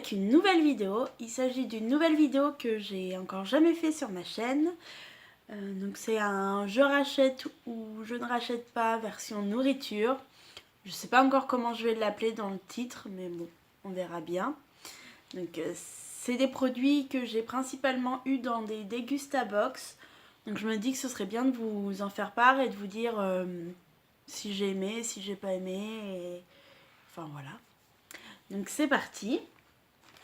avec une nouvelle vidéo. Il s'agit d'une nouvelle vidéo que j'ai encore jamais fait sur ma chaîne. Donc c'est un je rachète ou je ne rachète pas version nourriture. Je sais pas encore comment je vais l'appeler dans le titre, mais bon, on verra bien. Donc c'est des produits que j'ai principalement eu dans des Degustabox. Donc je me dis que ce serait bien de vous en faire part et de vous dire si j'ai aimé, si j'ai pas aimé. Et... Enfin voilà. Donc c'est parti.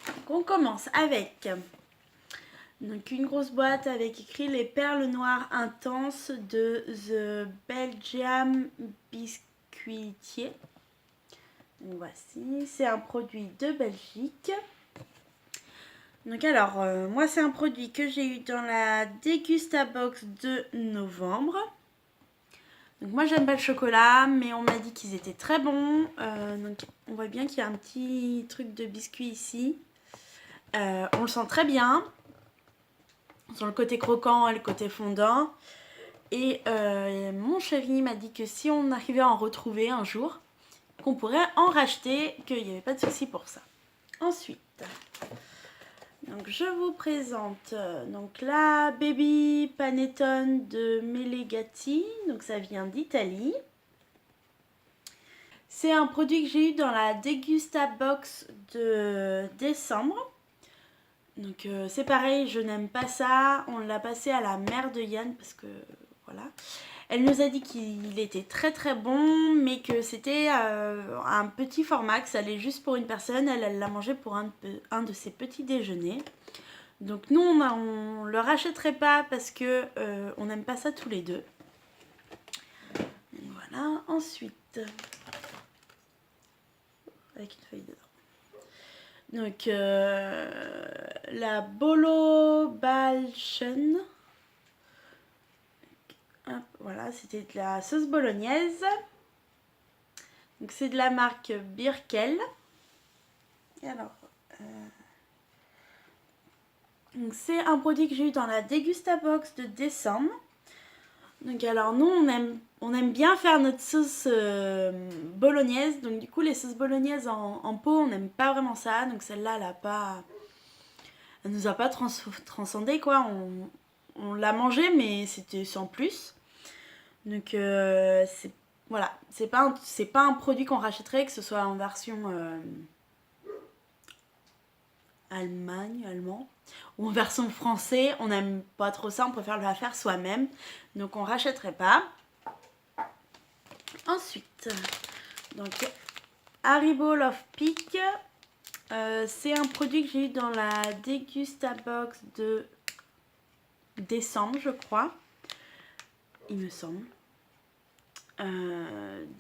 Donc, on commence avec donc, une grosse boîte avec écrit les perles noires intenses de The Belgium Biscuitier. Donc, voici, c'est un produit de Belgique. Donc alors, moi c'est un produit que j'ai eu dans la Degustabox de novembre. Donc moi j'aime pas le chocolat, mais on m'a dit qu'ils étaient très bons. Donc on voit bien qu'il y a un petit truc de biscuit ici. On le sent très bien. Sur le côté croquant et le côté fondant. Et mon chéri m'a dit que si on arrivait à en retrouver un jour, qu'on pourrait en racheter, qu'il n'y avait pas de souci pour ça. Ensuite, donc je vous présente donc la Baby Panettone de Melegatti. Donc ça vient d'Italie. C'est un produit que j'ai eu dans la Degustabox de décembre. Donc c'est pareil, je n'aime pas ça. On l'a passé à la mère de Yann parce que voilà. Elle nous a dit qu'il était très très bon, mais que c'était un petit format, que ça allait juste pour une personne. Elle l'a mangé pour un de ses petits déjeuners. Donc nous on le rachèterait pas parce que on n'aime pas ça tous les deux. Voilà, ensuite avec une feuille dedans. Donc la Bolo Balchen. Voilà, c'était de la sauce bolognaise. Donc c'est de la marque Birkel. Et alors, c'est un produit que j'ai eu dans la Degustabox de décembre. Donc alors nous on aime bien faire notre sauce bolognaise. Donc du coup les sauces bolognaises en pot on n'aime pas vraiment ça. Donc celle-là elle nous a pas transcendé quoi. On l'a mangé mais c'était sans plus. Donc voilà, c'est pas un produit qu'on rachèterait, que ce soit en version allemand ou en version français. On n'aime pas trop ça, on préfère la faire soi-même. Donc on rachèterait pas. Ensuite, donc Haribo Love Peak. C'est un produit que j'ai eu dans la Degustabox de décembre, je crois. Il me semble.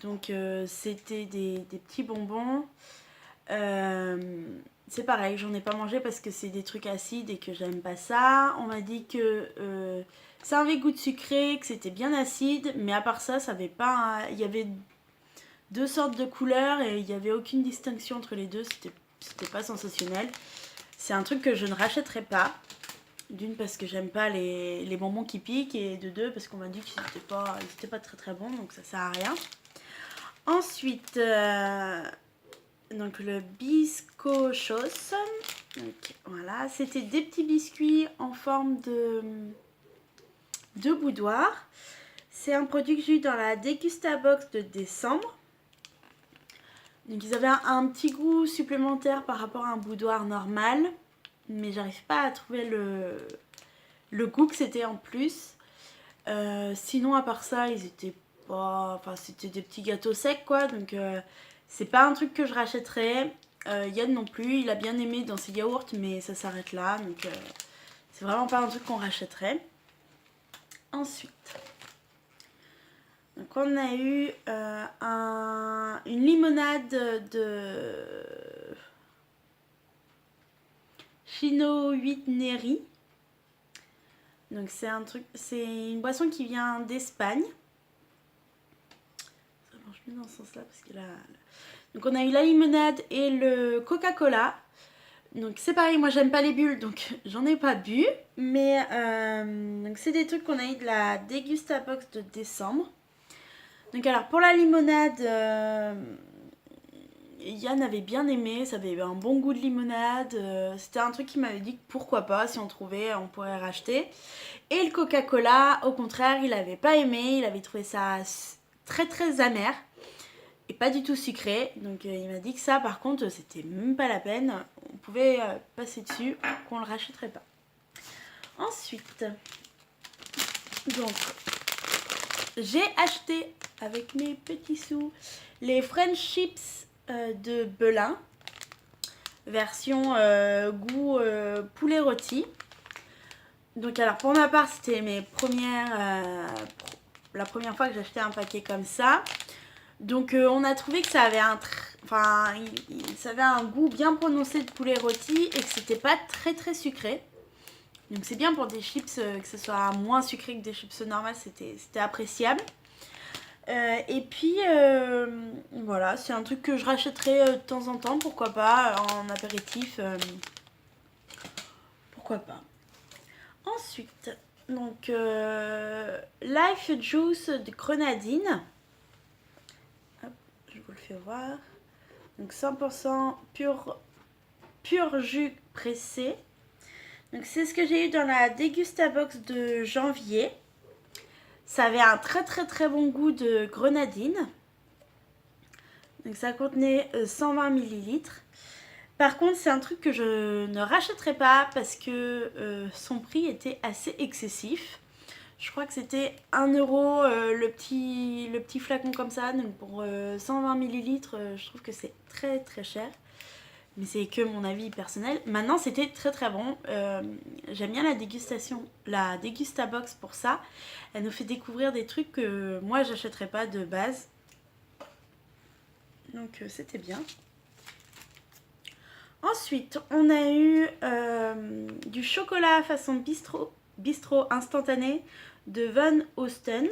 Donc c'était des petits bonbons. C'est pareil, j'en ai pas mangé parce que c'est des trucs acides et que j'aime pas ça. On m'a dit que ça avait goût de sucré, que c'était bien acide, mais à part ça, ça avait pas. Il y avait deux sortes de couleurs et il n'y avait aucune distinction entre les deux. C'était pas sensationnel. C'est un truc que je ne rachèterai pas. D'une parce que j'aime pas les bonbons qui piquent et de deux parce qu'on m'a dit qu'ils étaient pas très très bons, donc ça sert à rien. Ensuite, donc le biscochos. Donc voilà, c'était des petits biscuits en forme de boudoir. C'est un produit que j'ai eu dans la Degustabox de décembre. Donc ils avaient un petit goût supplémentaire par rapport à un boudoir normal. Mais j'arrive pas à trouver le goût que c'était en plus. Sinon à part ça ils étaient pas... Enfin c'était des petits gâteaux secs quoi. Donc c'est pas un truc que je rachèterais. Yann non plus, il a bien aimé dans ses yaourts mais ça s'arrête là. Donc c'est vraiment pas un truc qu'on rachèterait. Ensuite... Donc on a eu une limonade de Chino 8 Neri. Donc c'est une boisson qui vient d'Espagne. Ça marche mieux dans ce sens-là parce que là. Donc on a eu la limonade et le Coca-Cola. Donc c'est pareil, moi j'aime pas les bulles, donc j'en ai pas bu. Mais donc c'est des trucs qu'on a eu de la Degustabox de décembre. Donc alors pour la limonade, Yann avait bien aimé, ça avait un bon goût de limonade. C'était un truc qui m'avait dit que pourquoi pas, si on trouvait, on pourrait racheter. Et le Coca-Cola, au contraire, il avait pas aimé, il avait trouvé ça très très amer et pas du tout sucré. Donc il m'a dit que ça, par contre, c'était même pas la peine. On pouvait passer dessus, qu'on le rachèterait pas. Ensuite, donc, j'ai acheté avec mes petits sous les French Chips de Belin, version goût poulet rôti. Donc alors pour ma part, c'était la première fois que j'achetais un paquet comme ça. Donc on a trouvé que ça avait ça avait un goût bien prononcé de poulet rôti et que c'était pas très très sucré. Donc c'est bien pour des chips, que ce soit moins sucré que des chips normales, c'était appréciable. Et puis voilà, c'est un truc que je rachèterai de temps en temps, pourquoi pas, en apéritif, pourquoi pas. Ensuite, donc Life Juice de grenadine. Hop, je vous le fais voir. Donc 100% pur jus pressé. Donc c'est ce que j'ai eu dans la Dégustabox de janvier. Ça avait un très très très bon goût de grenadine. Donc ça contenait 120 ml. Par contre, c'est un truc que je ne rachèterai pas parce que son prix était assez excessif. Je crois que c'était 1 euro le petit flacon comme ça. Donc pour 120 ml, je trouve que c'est très très cher. Mais c'est que mon avis personnel. Maintenant, c'était très très bon. J'aime bien la Dégustabox pour ça. Elle nous fait découvrir des trucs que moi, j'achèterais pas de base. Donc c'était bien. Ensuite, on a eu du chocolat façon bistrot instantané de Van Osten.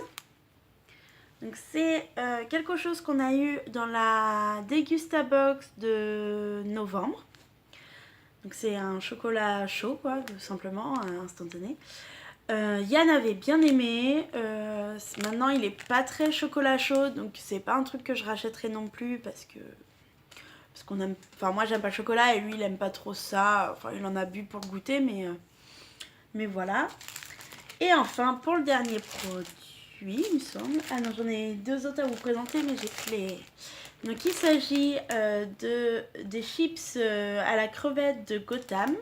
Donc c'est quelque chose qu'on a eu dans la Dégustabox de novembre. Donc c'est un chocolat chaud, quoi, tout simplement, instantané. Yann avait bien aimé. Maintenant, il est pas très chocolat chaud, donc c'est pas un truc que je rachèterai non plus parce qu'on aime. Enfin, moi j'aime pas le chocolat et lui il aime pas trop ça. Enfin, il en a bu pour le goûter, mais voilà. Et enfin, pour le dernier produit, il me semble. Ah non, j'en ai deux autres à vous présenter, mais j'ai pris les. Donc, il s'agit des chips à la crevette de Gotham.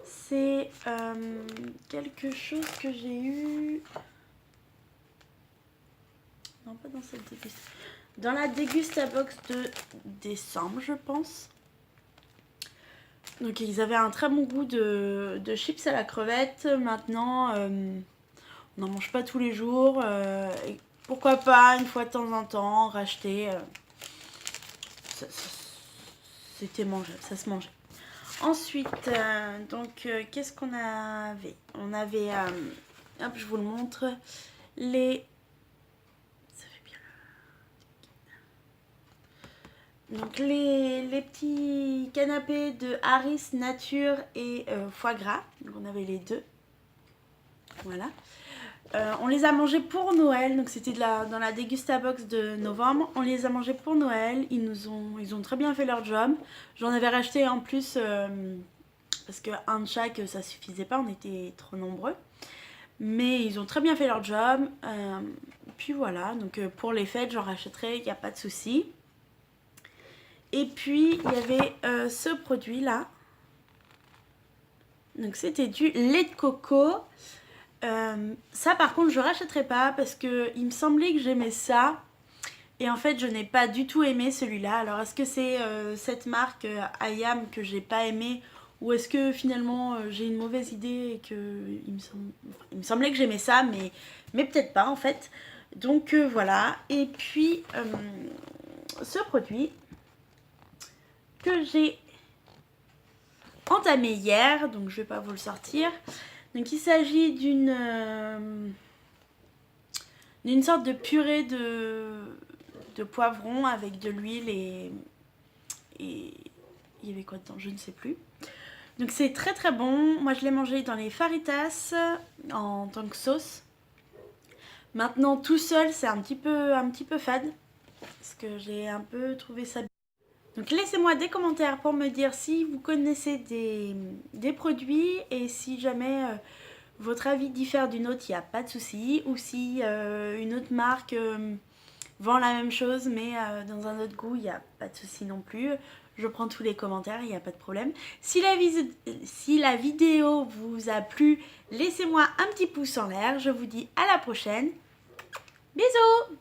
C'est quelque chose que j'ai eu. Non, pas dans cette dégustation. Dans la Dégustabox de décembre, je pense. Donc ils avaient un très bon goût de chips à la crevette. Maintenant, on n'en mange pas tous les jours. Et pourquoi pas, une fois de temps en temps, racheter. C'était mangeable, ça se mangeait. Ensuite, qu'est-ce qu'on avait? On avait, hop, je vous le montre, les... Donc les petits canapés de Harris Nature et foie gras. Donc on avait les deux. Voilà. On les a mangés pour Noël. Donc c'était dans la Dégustabox de novembre. On les a mangés pour Noël. Ils ont très bien fait leur job. J'en avais racheté en plus parce qu'un de chaque ça suffisait pas. On était trop nombreux. Mais ils ont très bien fait leur job. Puis voilà. Donc pour les fêtes j'en rachèterai. Il n'y a pas de souci. Et puis, il y avait ce produit-là. Donc, c'était du lait de coco. Ça, par contre, je ne rachèterai pas parce qu'il me semblait que j'aimais ça. Et en fait, je n'ai pas du tout aimé celui-là. Alors, est-ce que c'est cette marque Ayam que j'ai pas aimé ou est-ce que finalement j'ai une mauvaise idée et que il me semblait que j'aimais ça, mais peut-être pas en fait. Donc, voilà. Et puis, ce produit que j'ai entamé hier, donc je vais pas vous le sortir. Donc il s'agit d'une sorte de purée de poivron avec de l'huile et il y avait quoi dedans, je ne sais plus. Donc c'est très très bon. Moi je l'ai mangé dans les faritas en tant que sauce. Maintenant tout seul c'est un petit peu fade parce que j'ai un peu trouvé ça. Donc laissez-moi des commentaires pour me dire si vous connaissez des produits et si jamais votre avis diffère d'une autre, il n'y a pas de souci. Ou si une autre marque vend la même chose mais dans un autre goût, il n'y a pas de souci non plus. Je prends tous les commentaires, il n'y a pas de problème. Si la vidéo vous a plu, laissez-moi un petit pouce en l'air. Je vous dis à la prochaine. Bisous!